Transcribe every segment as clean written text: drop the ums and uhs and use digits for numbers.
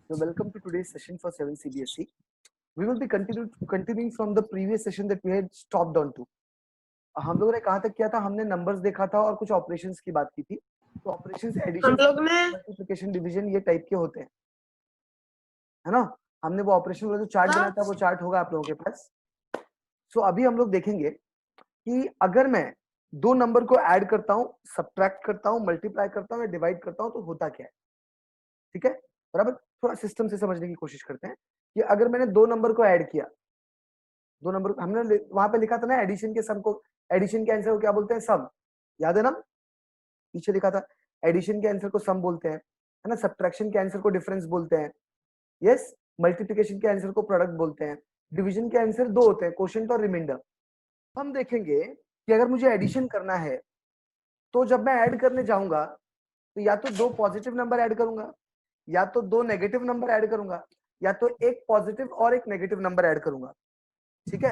So welcome to today's session for 7 CBSE. We will be continuing from the previous session that we had stopped on to. हम लोगों ने कहाँ तक किया था? हमने नंबर्स देखा था और कुछ ऑपरेशंस की बात की थी. तो ऑपरेशंस, एडिशन, मल्टीप्लिकेशन, डिवीजन ये टाइप के होते हैं, है ना? हमने वो ऑपरेशन वाला जो चार्ट बनाया था वो चार्ट होगा आप लोगों के पास. सो अभी हम लोग देखेंगे कि अगर मैं दो नंबर को ऐड करता हूँ, सब्ट्रैक्ट करता हूँ, मल्टीप्लाई करता हूँ या डिवाइड करता हूँ तो होता क्या है. ठीक है, बराबर. थोड़ा सिस्टम से समझने की कोशिश करते हैं कि अगर मैंने दो नंबर को ऐड किया, दो नंबर हमने वहां पे लिखा था ना एडिशन के सम को, एडिशन के आंसर को क्या बोलते हैं? सम. याद है ना, पीछे लिखा था एडिशन के आंसर को सम बोलते हैं, है ना. सब्ट्रैक्शन के आंसर को डिफरेंस बोलते हैं. यस. मल्टीप्लिकेशन के आंसर को प्रोडक्ट बोलते हैं. डिवीजन के आंसर दो होते हैं, क्वोशिएंट और रिमाइंडर. हम देखेंगे कि अगर मुझे एडिशन करना है तो जब मैं ऐड करने जाऊंगा तो या तो दो पॉजिटिव नंबर ऐड करूंगा, या तो दो नेगेटिव नंबर ऐड करूंगा, या तो एक पॉजिटिव और एक नेगेटिव नंबर ऐड करूंगा. ठीक है.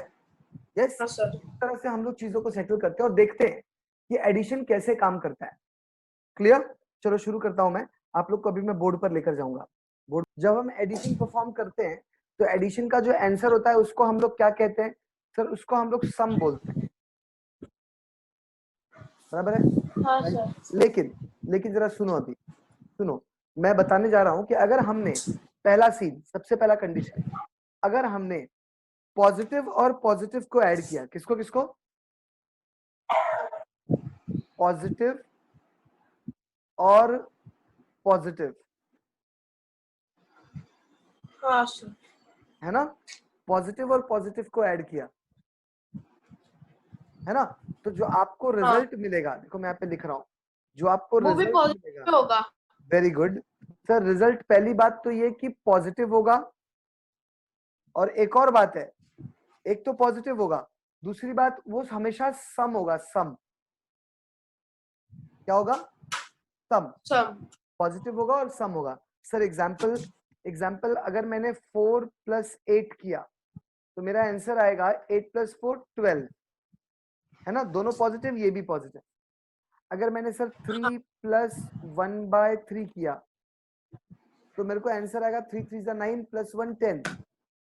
यस. इस तरह से हम लोग चीजों को सेटल करते हैं और देखते हैं कि एडिशन कैसे काम करता है. क्लियर? चलो शुरू करता हूं मैं. आप लोग को अभी मैं बोर्ड पर लेकर जाऊंगा. बोर्ड, जब हम एडिशन परफॉर्म करते हैं तो एडिशन का जो आंसर होता है उसको हम लोग क्या कहते हैं? सर उसको हम लोग सम बोलते हैं. बराबर है? हाँ सर. लेकिन जरा सुनो, अभी सुनो. मैं बताने जा रहा हूं कि अगर हमने पहला सीन, सबसे पहला कंडीशन, अगर हमने पॉजिटिव और पॉजिटिव को ऐड किया, किसको किसको? पॉजिटिव और पॉजिटिव, हाँ सर, है ना. पॉजिटिव और पॉजिटिव को ऐड किया, है ना. तो जो आपको रिजल्ट मिलेगा, देखो मैं यहाँ पे लिख रहा हूं, जो आपको वो भी रिजल्ट मिलेगा पॉजिटिव होगा. Very good sir. रिजल्ट पहली बात तो ये कि पॉजिटिव होगा, और एक और बात है, एक तो पॉजिटिव होगा, दूसरी बात वो हमेशा सम होगा. सम क्या होगा? सम. पॉजिटिव होगा और सम होगा. सर एग्जाम्पल अगर मैंने 4 + 8 किया तो मेरा आंसर आएगा 8 + 4 12, है ना. दोनों पॉजिटिव, ये भी पॉजिटिव. अगर मैंने सर 3 + 1/3 किया तो मेरे को आंसर आएगा 3 3 9 + 1 10,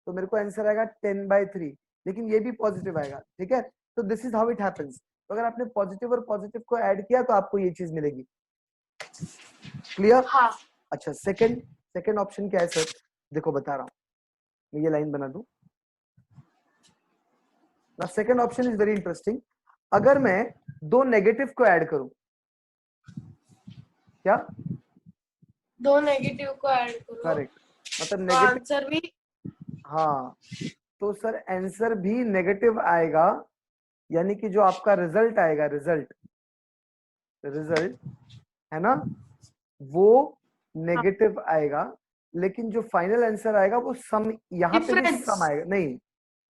तो मेरे को आंसर आएगा 10/3, लेकिन ये भी पॉजिटिव आएगा. ठीक है. तो this is how it happens. तो अगर आपने पॉजिटिव और पॉजिटिव को ऐड किया तो आपको ये चीज मिलेगी. क्लियर? हाँ. अच्छा, सेकंड ऑप्शन क्या है सर? देखो बता रहा हूं, मैं ये लाइन बना दूं. ना second option is very interesting. अगर मैं दो नेगेटिव को ऐड करूं, क्या? दो नेगेटिव को ऐड करो. करेक्ट. मतलब तो नेगेटिव, आंसर भी. हाँ. तो सर आंसर भी नेगेटिव आएगा, यानी कि जो आपका रिजल्ट आएगा, रिजल्ट है ना, वो नेगेटिव आएगा. लेकिन जो फाइनल आंसर आएगा वो सम, यहाँ पे भी सम आएगा. नहीं,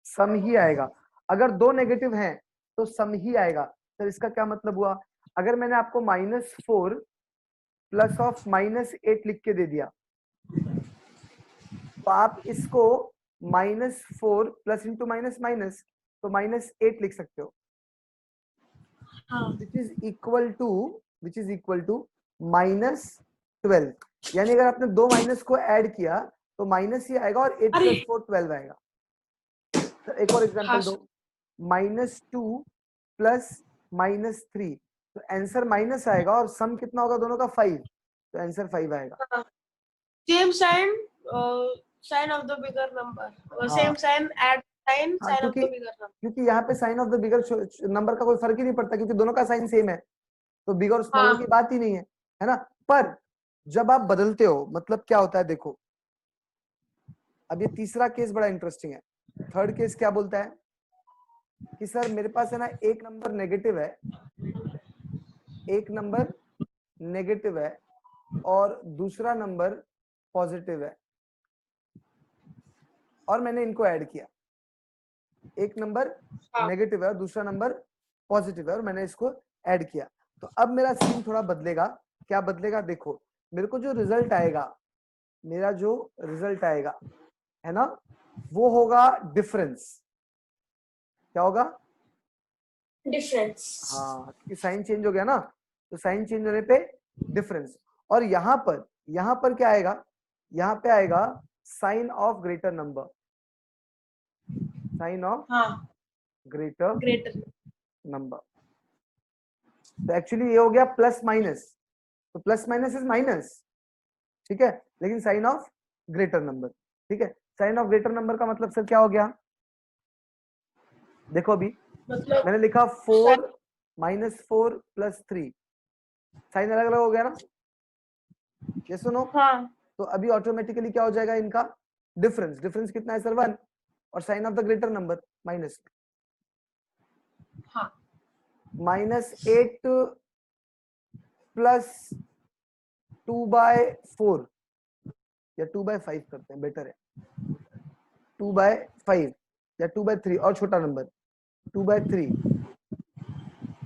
सम ही आएगा. अगर दो नेगेटिव हैं तो सम ही आएगा. तो इसका क्या मतलब हुआ? अगर मैंने आपको -4 + -8 लिख के दे दिया तो आप इसको -4 प्लस इंटू माइनस तो -8 लिख सकते हो, विच इज इक्वल टू -12. यानी अगर आपने दो माइनस को ऐड किया तो माइनस ही आएगा और 8 + 4 12 आएगा. तो एक और एग्जांपल दो. -2 + -3, तो आंसर माइनस आएगा और सम कितना होगा दोनों का? 5, तो आंसर 5 आएगा. Same sign of the bigger number, same sign add sign of the bigger number. क्योंकि यहाँ पे sign of the bigger number का कोई फर्क ही नहीं पड़ता, क्योंकि दोनों का साइन सेम है, तो बिगर और स्मॉलर की बात ही नहीं है ना. पर जब आप बदलते हो, मतलब क्या होता है देखो. अब ये तीसरा केस बड़ा इंटरेस्टिंग है. थर्ड केस क्या बोलता है कि सर मेरे पास है ना एक नंबर नेगेटिव है और दूसरा नंबर पॉजिटिव है, और मैंने इनको ऐड किया. एक नंबर नेगेटिव है और दूसरा नंबर पॉजिटिव है और मैंने इसको ऐड किया. तो अब मेरा सीन थोड़ा बदलेगा. क्या बदलेगा? देखो, मेरे को जो रिजल्ट आएगा, मेरा जो रिजल्ट आएगा, है ना, वो होगा डिफरेंस. क्या होगा? डिफरेंस. हाँ, क्योंकि साइन चेंज हो गया ना, तो साइन चेंज होने पे डिफरेंस. और यहाँ पर क्या आएगा? यहाँ पे आएगा sign of greater number, sign of हाँ ग्रेटर ग्रेटर नंबर। तो एक्चुअली ये हो गया प्लस माइनस, तो प्लस माइनस इज माइनस, ठीक है, लेकिन साइन ऑफ ग्रेटर नंबर, ठीक है। साइन ऑफ ग्रेटर नंबर का मतलब सर क्या हो गया, देखो अभी मतलब मैंने लिखा 4 माइनस 4 प्लस 3, साइन अलग अलग हो गया ना, ये सुनो। हाँ तो अभी ऑटोमेटिकली क्या हो जाएगा इनका डिफरेंस, डिफरेंस कितना है सर 1, और sign of the greater number minus, हाँ -8 प्लस 2/4 या 2/5 करते हैं, बेटर है 2/5 या 2/3 और छोटा नंबर 2/3,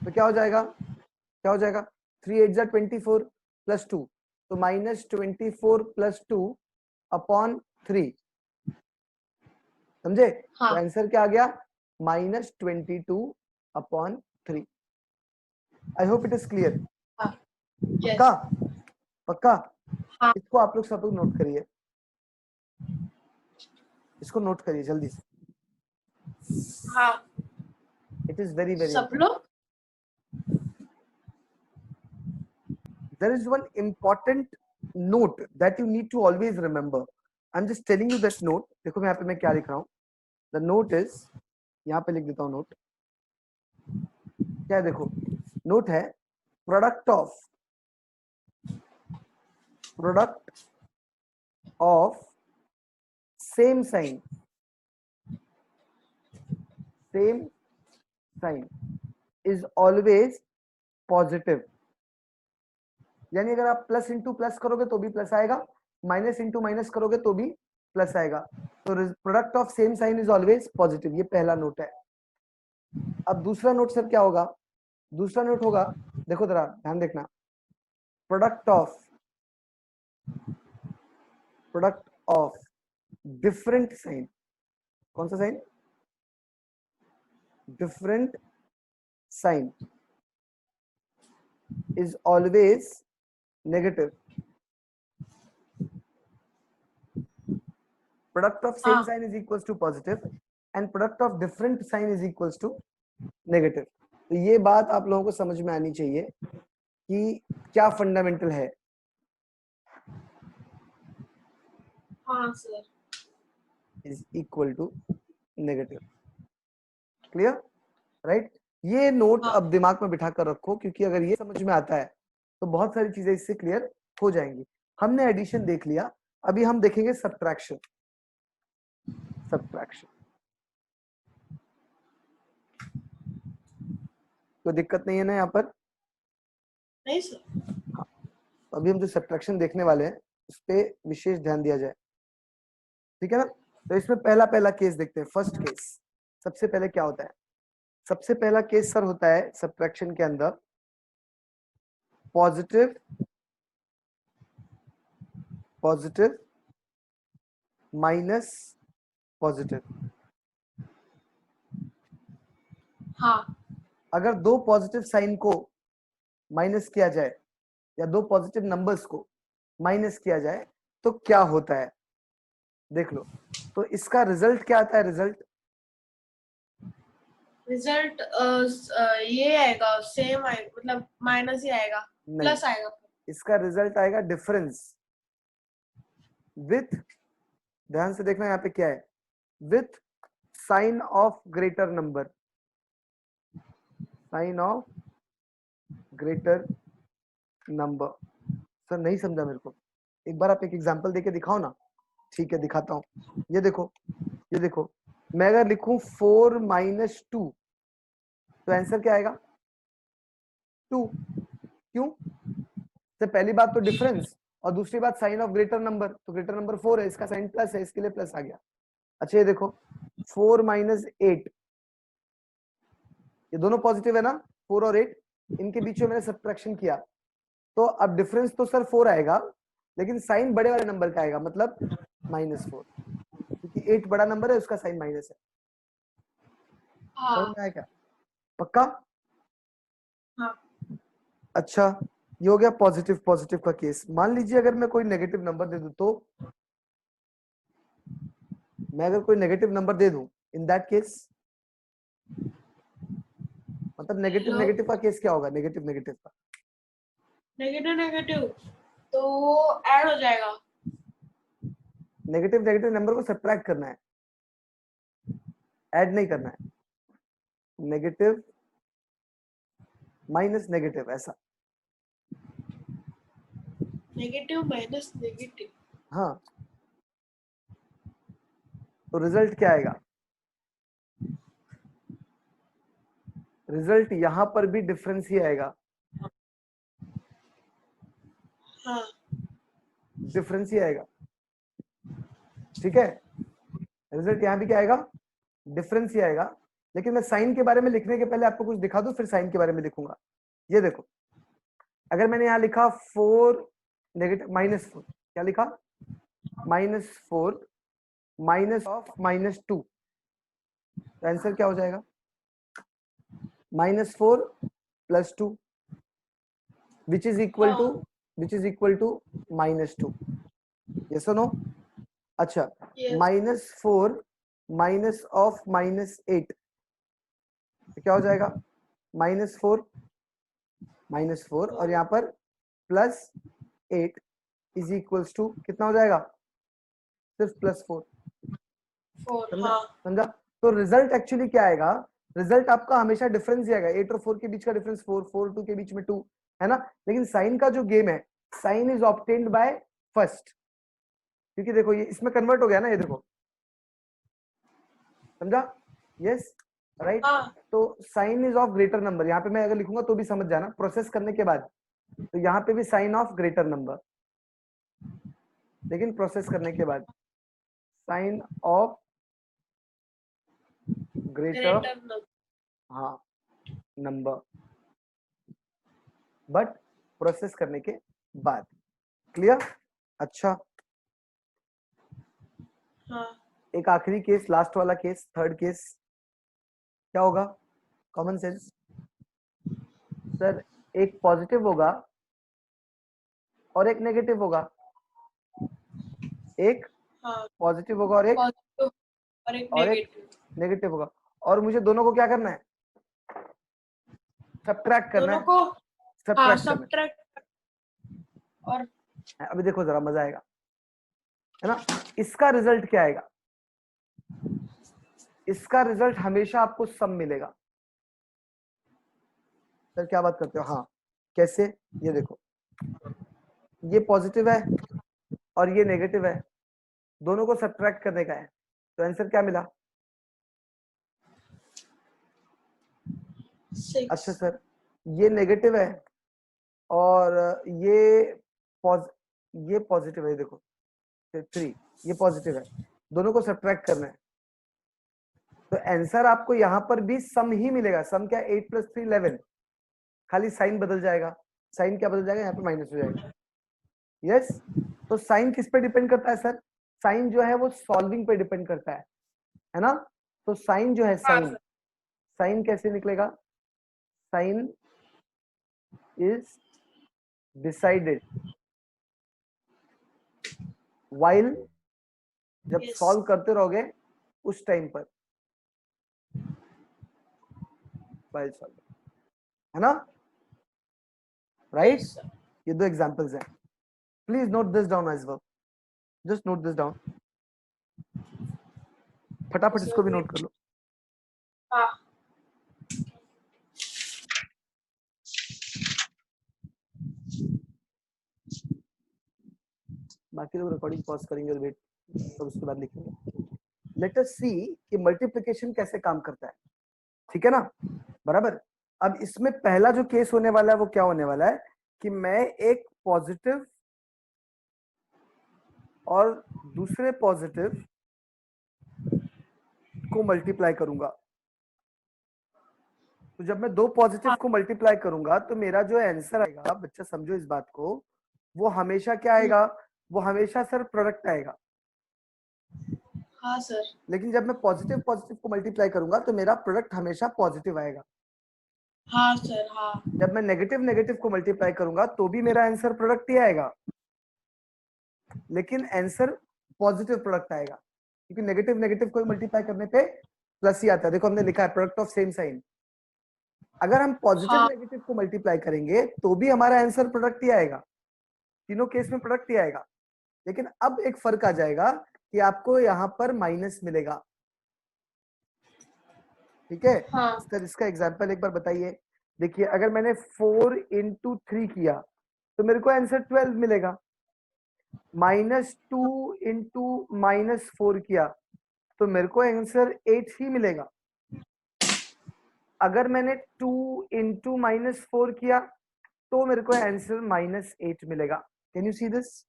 तो क्या हो जाएगा, क्या हो जाएगा 3 8 जा 24 प्लस 2, तो -24 प्लस 2 अपॉन 3, समझे। तो हाँ आंसर क्या आ गया -22 upon 3। I hope it is clear. हाँ पक्का, यस पक्का। हाँ इसको आप लोग सब लोग नोट करिए, इसको नोट करिए जल्दी से, हाँ इट इज वेरी वेरी सब इंपॉर्टेंट। लोग There is one important note that you need to always remember. I'm just telling you that note. देखो मैं यहाँ पे मैं क्या लिख रहा हूँ, the note is, यहाँ पे लिख देता हूँ नोट, क्या है देखो, नोट है product of same sign is always positive. यानी अगर आप प्लस इंटू प्लस करोगे तो भी प्लस आएगा, माइनस इंटू माइनस करोगे तो भी प्लस आएगा। तो product of same sign is always positive, ये पहला नोट है। अब दूसरा नोट सर क्या होगा, दूसरा नोट होगा, देखो जरा ध्यान देखना, प्रोडक्ट ऑफ डिफरेंट साइन, कौन सा sign, different sign is always negative. Product of same हाँ sign is equals to positive and product of different sign is equals to negative। तो ये बात आप लोगों को समझ में आनी चाहिए कि क्या फंडामेंटल है। हाँ sir is equal to negative, clear, right. ये नोट हाँ अब दिमाग में बिठा कर रखो, क्योंकि अगर ये समझ में आता है तो बहुत सारी चीजें इससे क्लियर हो जाएंगी। हमने एडिशन देख लिया, अभी हम देखेंगे सब्ट्रैक्शन। सब्ट्रैक्शन कोई दिक्कत नहीं है ना यहाँ पर, नहीं सर हाँ। तो अभी हम जो सब्ट्रैक्शन देखने वाले हैं उस पर विशेष ध्यान दिया जाए, ठीक है ना। तो इसमें पहला पहला केस देखते हैं, फर्स्ट केस। सबसे पहले क्या होता है, सबसे पहला केस सर होता है सब्ट्रैक्शन के अंदर पॉजिटिव पॉजिटिव माइनस पॉजिटिव। हाँ अगर दो पॉजिटिव साइन को माइनस किया जाए या दो पॉजिटिव नंबर्स को माइनस किया जाए तो क्या होता है, देख लो। तो इसका रिजल्ट क्या आता है, रिजल्ट रिजल्ट ये आएगा सेम आएगा, मतलब माइनस ही आएगा, नहीं, प्लस आएगा। इसका रिजल्ट आएगा डिफरेंस विथ, ध्यान से देखना यहाँ पे क्या है, with sign of greater number, sign of greater number. Sir नहीं समझा मेरे को, एक बार आप एक एग्जांपल देके दिखाओ ना। ठीक है दिखाता हूँ, ये देखो, ये देखो, मैं अगर लिखूं 4 - 2 तो आंसर क्या आएगा 2। क्यों, तो पहली बात तो डिफरेंस, और दूसरी बात साइन ऑफ ग्रेटर नंबर, तो ग्रेटर नंबर 4 है, इसका साइन प्लस है, इसके लिए प्लस आ गया। अच्छा ये देखो 4 - 8, ये दोनों पॉजिटिव है ना, 4 और 8, इनके बीच में मैंने सब्ट्रैक्शन किया, तो अब डिफरेंस तो सर 4 आएगा, लेकिन साइन बड़े वाले नंबर का आएगा, मतलब -4, क्योंकि 8 बड़ा नंबर है, उसका साइन माइनस है। समझ हाँ में आया क्या, पक्का। हाँ अच्छा ये हो गया पॉजिटिव पॉजिटिव का केस। मान लीजिए अगर मैं कोई नेगेटिव नंबर दे दूं, तो मैं अगर कोई नेगेटिव नंबर दे दूं, इन दैट केस मतलब नेगेटिव हेलो, नेगेटिव का केस क्या होगा? नेगेटिव नेगेटिव का नेगेटिव नेगेटिव तो वो ऐड हो जाएगा। नेगेटिव नेगेटिव नंबर को सब्ट्रैक्ट करना है, ऐड नहीं करना है। नेगेटिव माइनस नेगेटिव, ऐसा। नेगेटिव माइनस नेगेटिव, हाँ, तो रिजल्ट क्या आएगा? रिजल्ट यहां पर भी डिफरेंस ही आएगा, हाँ डिफरेंस ही आएगा। ठीक है, रिजल्ट यहां भी क्या आएगा? डिफरेंस ही आएगा। लेकिन मैं साइन के बारे में लिखने के पहले आपको कुछ दिखा दूं, फिर साइन के बारे में लिखूंगा। ये देखो, अगर मैंने यहां लिखा 4 नेगेटिव -4, क्या लिखा? -4 माइनस ऑफ -2, तो आंसर क्या हो जाएगा? -4 + 2 which is equal to -2। Yes और नो? अच्छा, यस -4 माइनस ऑफ -8, तो क्या हो जाएगा? -4 और यहाँ पर +8 इज इक्वल्स टू कितना हो जाएगा? सिर्फ +4। 4। समझा? हाँ समझा? तो रिजल्ट एक्चुअली क्या आएगा? रिजल्ट आपका हमेशा डिफरेंस ही आएगा। 8 और 4 के बीच का डिफरेंस 4, 4 2 के बीच में 2, है ना? लेकिन साइन का जो गेम है, sign is obtained by first, क्योंकि देखो ये इसमें कन्वर्ट हो गया ना, ये देखो। समझा? Yes, right. हाँ तो sign is of greater number, यहाँ पे मैं अगर लिखूंगा तो भी समझ जाना, प्रोसेस करने के बाद। तो यहाँ पे भी साइन ऑफ ग्रेटर नंबर, लेकिन प्रोसेस करने के बाद sign of greater, greater number. हाँ, नंबर, बट प्रोसेस करने के बाद। क्लियर? अच्छा, हाँ एक आखिरी केस, लास्ट वाला केस, थर्ड केस क्या होगा? कॉमन सेंस सर, एक पॉजिटिव होगा और एक नेगेटिव होगा। एक हाँ, पॉजिटिव होगा और एक पॉजिटिव और एक नेगेटिव। नेगेटिव होगा, और मुझे दोनों को क्या करना है? सब्ट्रैक्ट करना दोनों है, को हाँ सब्ट्रैक्ट करना सब्ट्रैक्ट और है। अभी देखो जरा, मजा आएगा, है ना? इसका रिजल्ट क्या आएगा? इसका रिजल्ट हमेशा आपको सम मिलेगा। सर क्या बात करते हो? हाँ, कैसे? ये देखो, ये पॉजिटिव है और ये नेगेटिव है, दोनों को सब्ट्रैक्ट करने का है, तो आंसर क्या मिला? 6। अच्छा सर, ये नेगेटिव है और ये ये पॉजिटिव है, देखो 3, ये पॉजिटिव है, दोनों को सब्ट्रैक्ट करना है, तो आंसर आपको यहाँ पर भी सम ही मिलेगा। सम क्या? 8 + 3 11, खाली साइन बदल जाएगा। साइन क्या बदल जाएगा? यहाँ पे माइनस हो जाएगा। यस, तो साइन किस पे डिपेंड करता है सर? साइन जो है वो सॉल्विंग पे डिपेंड करता है ना? तो साइन जो है, हाँ साइन, सर। साइन कैसे निकलेगा? साइन इज डिसाइडेड वाइल, जब यस सॉल्व करते रहोगे उस टाइम पर, वाइल सॉल्व, है ना? राइट? Yes sir. ये दो एग्जांपल्स हैं, please note this down as well, just note this down, फटाफट सर इसको भी नोट वेट। कर लो। हाँ बाकी लोग रिकॉर्डिंग पॉज करेंगे और वेट, तब उसके बाद लिखेंगे। लेट अस सी कि मल्टीप्लिकेशन कैसे काम करता है। ठीक है ना? बराबर। अब इसमें पहला जो केस होने वाला है वो क्या होने वाला है कि मैं एक पॉजिटिव और दूसरे पॉजिटिव को मल्टीप्लाई करूंगा। तो जब मैं दो पॉजिटिव हाँ को मल्टीप्लाई करूंगा तो मेरा जो आंसर आएगा, बच्चा समझो इस बात को, वो हमेशा क्या आएगा? वो हमेशा सर प्रोडक्ट आएगा। हाँ सर। लेकिन जब मैं पॉजिटिव पॉजिटिव को मल्टीप्लाई करूंगा तो मेरा प्रोडक्ट हमेशा पॉजिटिव आएगा। हाँ सर, हाँ। जब मैं नेगेटिव नेगेटिव को मल्टीप्लाई करूंगा तो भी मेरा आंसर प्रोडक्ट ही आएगा, लेकिन आंसर पॉजिटिव प्रोडक्ट आएगा, क्योंकि नेगेटिव नेगेटिव को मल्टीप्लाई करने पे प्लस ही आता है। देखो हमने लिखा है प्रोडक्ट ऑफ सेम साइन। अगर हम पॉजिटिव हाँ नेगेटिव को मल्टीप्लाई करेंगे तो भी हमारा आंसर प्रोडक्ट ही आएगा, तीनों केस में प्रोडक्ट ही आएगा। लेकिन अब एक फर्क आ जाएगा कि आपको यहाँ पर माइनस मिलेगा। ठीक है हाँ सर, इसका एग्जांपल एक बार बताइए। देखिए अगर मैंने 4 into 3 किया तो मेरे को आंसर 12 मिलेगा। -2 into -4 किया तो मेरे को आंसर 8 ही मिलेगा। अगर मैंने 2 into -4 किया तो मेरे को आंसर -8 मिलेगा। Can you see this?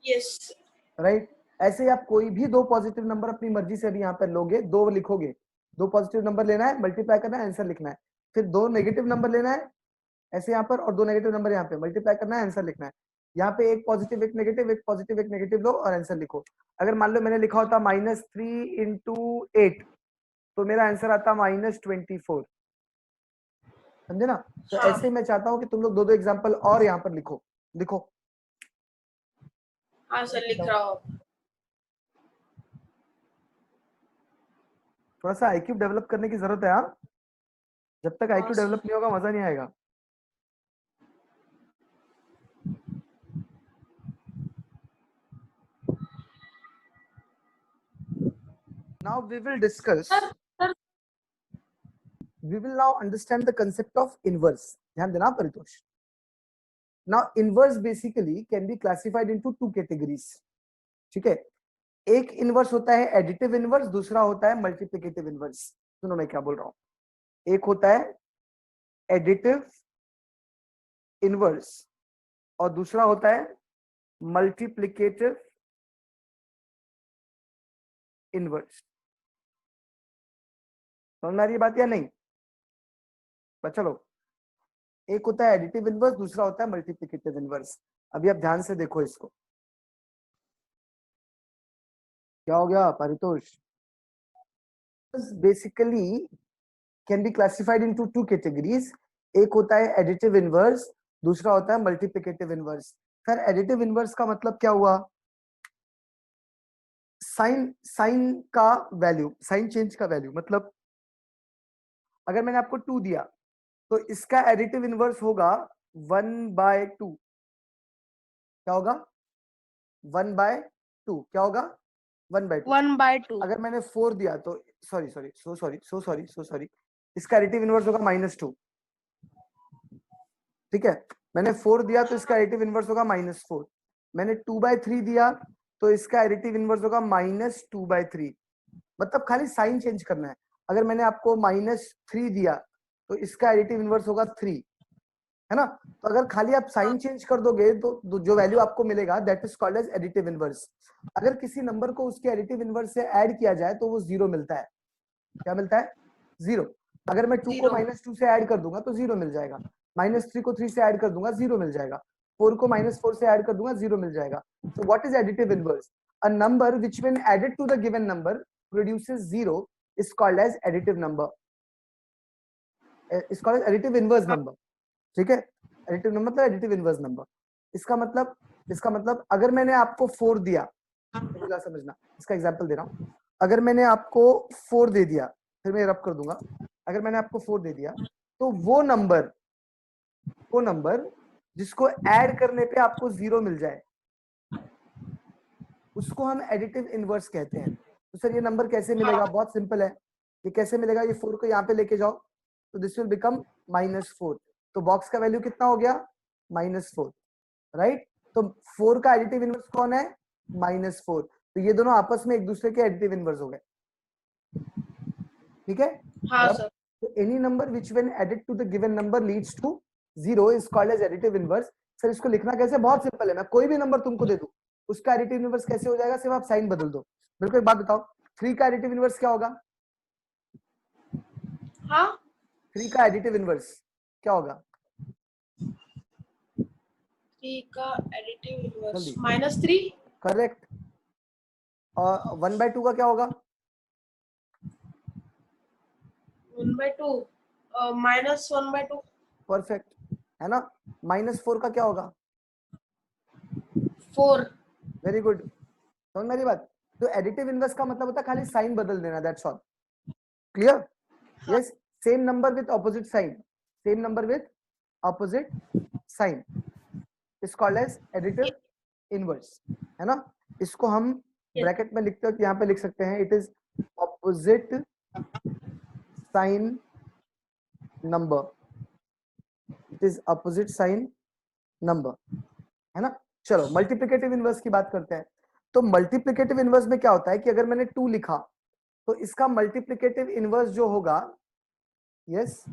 Yes. Right. ऐसे ही आप कोई भी दो पॉजिटिव नंबर अपनी मर्जी से भी यहाँ पर लोगे, दो लिखोगे, दो पॉजिटिव नंबर लेना है, मल्टीप्लाई करना है, आंसर लिखना है। फिर दो नेगेटिव नंबर लेना है ऐसे यहाँ पर, और दो नेगेटिव नंबर यहाँ पे मल्टीप्लाई करना है, आंसर लिखना है। यहाँ पे एक पॉजिटिव एक नेगेटिव, एक पॉजिटिव एक नेगेटिव लो और आंसर लिखो। अगर मान लो मैंने लिखा होता -3 into 8 तो मेरा आंसर आता -24। समझे ना? तो हाँ ऐसे मैं चाहता हूँ कि तुम लोग दो दो एग्जाम्पल और यहाँ पर लिखो। लिखो। हाँ सर, लिख रहा हूँ। थोड़ा सा आईक्यू डेवलप करने की जरूरत है यार। जब तक हाँ आईक्यू सर। डेवलप नहीं होगा मजा नहीं आएगा। Now we will discuss, sir sir we will now understand the concept of inverse. ध्यान देना Paritosh. Now inverse basically can be classified into two categories. ठीक है, एक इनवर्स होता है एडिटिव इनवर्स, दूसरा होता है मल्टीप्लिकेटिव इनवर्स। सुनो मैं क्या बोल रहा हूं। एक होता है एडिटिव इनवर्स और दूसरा होता है मल्टीप्लिकेटिव इनवर्स। समझ में आ रही है बात या नहीं? बस चलो, एक होता है एडिटिव इनवर्स, दूसरा होता है मल्टीप्लिकेटिव इनवर्स। अभी आप ध्यान से देखो इसको। क्या हो गया Paritosh? Basically can be classified into two categories. एक होता है एडिटिव इनवर्स, दूसरा होता है multiplicative inverse. Sir additive inverse का मतलब क्या हुआ? साइन साइन का वैल्यू, साइन चेंज का वैल्यू। मतलब अगर मैंने आपको 2 दिया तो इसका एडिटिव इनवर्स होगा 1/2। क्या होगा? 1/2। क्या होगा? 1/2। 1/2। अगर मैंने 4 दिया तो सो सॉरी, इसका एडिटिव इनवर्स होगा -2। ठीक है, मैंने 4 दिया तो इसका एडिटिव इनवर्स होगा -4। मैंने 2/3 दिया तो इसका एडिटिव इनवर्स होगा -2/3। मतलब खाली साइन चेंज करना है। अगर मैंने आपको -3 दिया तो इसका एडिटिव इनवर्स होगा 3, है ना? तो अगर खाली आप साइन चेंज कर दोगे तो जो वैल्यू आपको मिलेगा that is called as additive inverse. अगर किसी नंबर को उसके एडिटिव इनवर्स से ऐड किया जाए तो वो 0 मिलता है। क्या मिलता है? 0। अगर मैं 2 को 0। -2 से ऐड कर दूंगा तो 0 मिल जाएगा। -3 को 3 से ऐड कर दूंगा 0 मिल जाएगा। 4 को -4 से ऐड कर दूंगा 0 मिल जाएगा। So what is additive inverse? A number which when added to the given number produces 0 is called as additive number. Is called as additive inverse number. ठीक है, एडिटिव नंबर मतलब एडिटिव इनवर्स नंबर। इसका मतलब अगर मैंने आपको 4 दिया, मेरी बात समझना, इसका एग्जांपल दे रहा हूं। अगर मैंने आपको 4 दे दिया, फिर मैं रब कर दूंगा। अगर मैंने आपको 4 दे दिया तो वो नंबर जिसको ऐड करने पे आपको 0 मिल जाए उसको हम एडिटिव इनवर्स कहते हैं। तो सर ये नंबर कैसे मिलेगा? बहुत सिंपल है। ये कैसे मिलेगा? ये 4 को यहाँ पे लेके जाओ तो दिस विल बिकम -4। तो बॉक्स का वैल्यू कितना हो गया? -4, राइट? तो 4 का एडिटिव इनवर्स कौन है? -4। तो ये दोनों आपस में एक दूसरे के एडिटिव इनवर्स हो गए। ठीक है? हाँ अब sir. Any number which when added to the given number leads to 0 is called as additive inverse. Sir इसको लिखना कैसे? बहुत सिंपल है। मैं कोई भी नंबर तुमको दे दूं, उसका एडिटिव इनवर्स कैसे हो जाएगा? सिर्फ आप साइन बदल दो। मेरे को एक बात बताओ, 3 का एडिटिव इनवर्स क्या होगा? हाँ, 3 का एडिटिव इनवर्स क्या होगा? 3 का एडिटिव इनवर्स जल्दी। -3। करेक्ट। और 1/2 का क्या होगा? 1/2 -1/2. परफेक्ट, है ना। -4 का क्या होगा? 4. वेरी गुड, समझ मेरी बात। तो एडिटिव इनवर्स का मतलब होता है खाली साइन बदल देना, that's all. Clear? Yes, same number with opposite sign, same number with opposite sign is called as additive inverse, है ना। इसको हम ब्रैकेट में लिखते हो, यहाँ पे लिख सकते हैं it is opposite sign number, it is opposite sign number, है ना। चलो मल्टीप्लिकेटिव इनवर्स की बात करते हैं। तो मल्टीप्लिकेटिव इनवर्स में क्या होता है कि अगर मैंने 2 लिखा तो इसका मल्टीप्लिकेटिव इनवर्स जो होगा, यस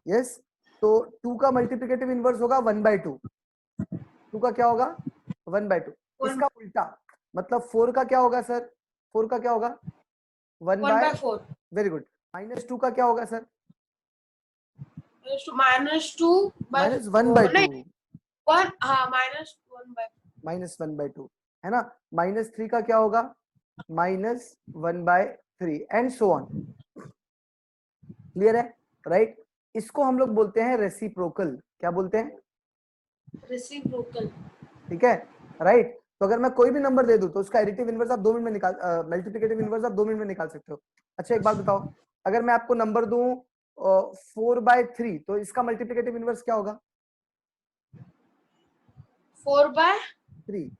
यस, तो 2 का मल्टीप्लिकेटिव इनवर्स होगा 1/2। 2 का क्या होगा? 1/2। इसका उल्टा मतलब 4 का क्या होगा सर? 4 का क्या होगा? 1/4. Very good. -2 का क्या होगा सर? -2/4. -1/2, नहीं, 1, हाँ, -1/4. -1/2, है ना। -3 का क्या होगा? -1/3 एंड सो ऑन। क्लियर है? राइट। इसको हम लोग बोलते हैं रेसिप्रोकल। क्या बोलते हैं? रेसिप्रोकल। ठीक है, राइट। तो अगर मैं कोई भी नंबर दे दूं तो उसका एडिटिव इनवर्स आप 2 मिनट में निकाल, मल्टीप्लिकेटिव इनवर्स आप 2 मिनट में निकाल सकते हो। अच्छा एक बात बताओ, अगर मैं आपको नंबर दूं 4/3 तो इसका मल्टीप्लिकेटिव इनवर्स क्या होगा? 4/4.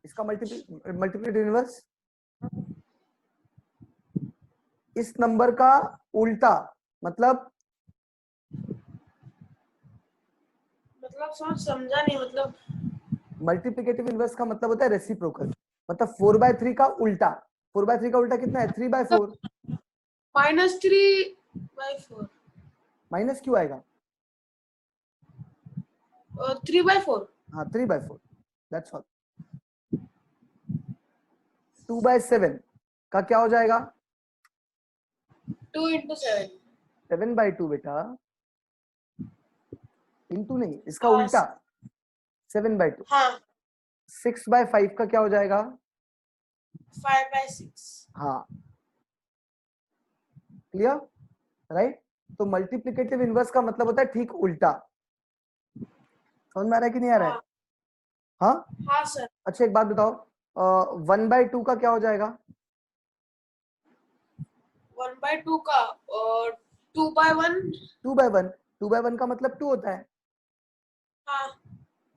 इसका मल्टीप्लिकेटिव इनवर्स इस नंबर का उल्टा, मतलब समझा नहीं, मतलब मल्टीप्लिकेटिव इनवर्स का मतलब होता है रेसिप्रोकल, मतलब 4/3 का उल्टा। 4/3 का उल्टा कितना है? 3/4। -3/4. माइनस क्यों आएगा? 3/4. हाँ 3/4, दैट्स ऑल। 2/7 का क्या हो जाएगा? 2 × 7. 7/2 बेटा, इंटू नहीं, इसका हाँ, उल्टा 7/2। हाँ, 6/5 का क्या हो जाएगा? 5/6. हाँ, क्लियर, राइट। तो मल्टीप्लिकेटिव इनवर्स का मतलब होता है ठीक उल्टा। समझ में आ रहा है कि नहीं आ रहा है? हाँ, हाँ। हाँ सर. अच्छा एक बात बताओ, 1/2 का क्या हो जाएगा? 1/2 का 2/1. 2/1। 2/1 का मतलब 2 होता हाँ,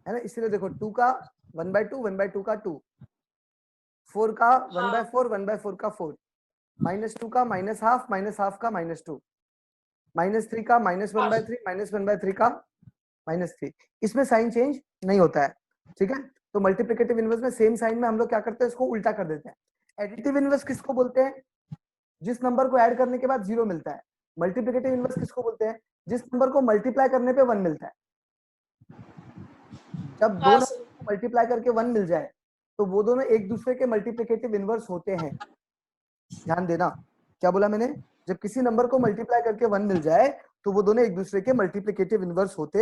है ना। इसीलिए देखो 2 का 1/2, 1/2 का 2, 4 का हाँ, 1/4, 1/4 का 4, -2 का -½ -½ का -2, -3 का -1/3, -1/3 का -3। इसमें साइन चेंज नहीं होता है, ठीक है। तो मल्टीप्लिकेटिव इनवर्स में सेम साइन में हम लोग क्या करते हैं, इसको उल्टा कर देते हैं। एडिटिव इनवर्स किसको बोलते हैं? जिस नंबर को ऐड करने के बाद 0 मिलता है। मल्टीप्लिकेटिव इनवर्स किसको बोलते हैं? जिस नंबर को मल्टीप्लाई करने पे 1 मिलता है। जब दो हाँ नंबर सर. को मल्टीप्लाई करके 1 मिल जाए तो वो दोनों एक दूसरे के मल्टीप्लिकेटिव इनवर्स होते हैं। ध्यान देना, क्या बोला मैंने? जब किसी नंबर को मल्टीप्लाई करके 1 मिल जाए तो वो दोनों एक दूसरे के मल्टीप्लिकेटिव इनवर्स होते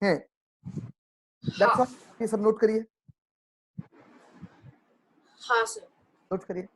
हैं। That's all. ये सब नोट करिए, हाँ सर. नोट करिए।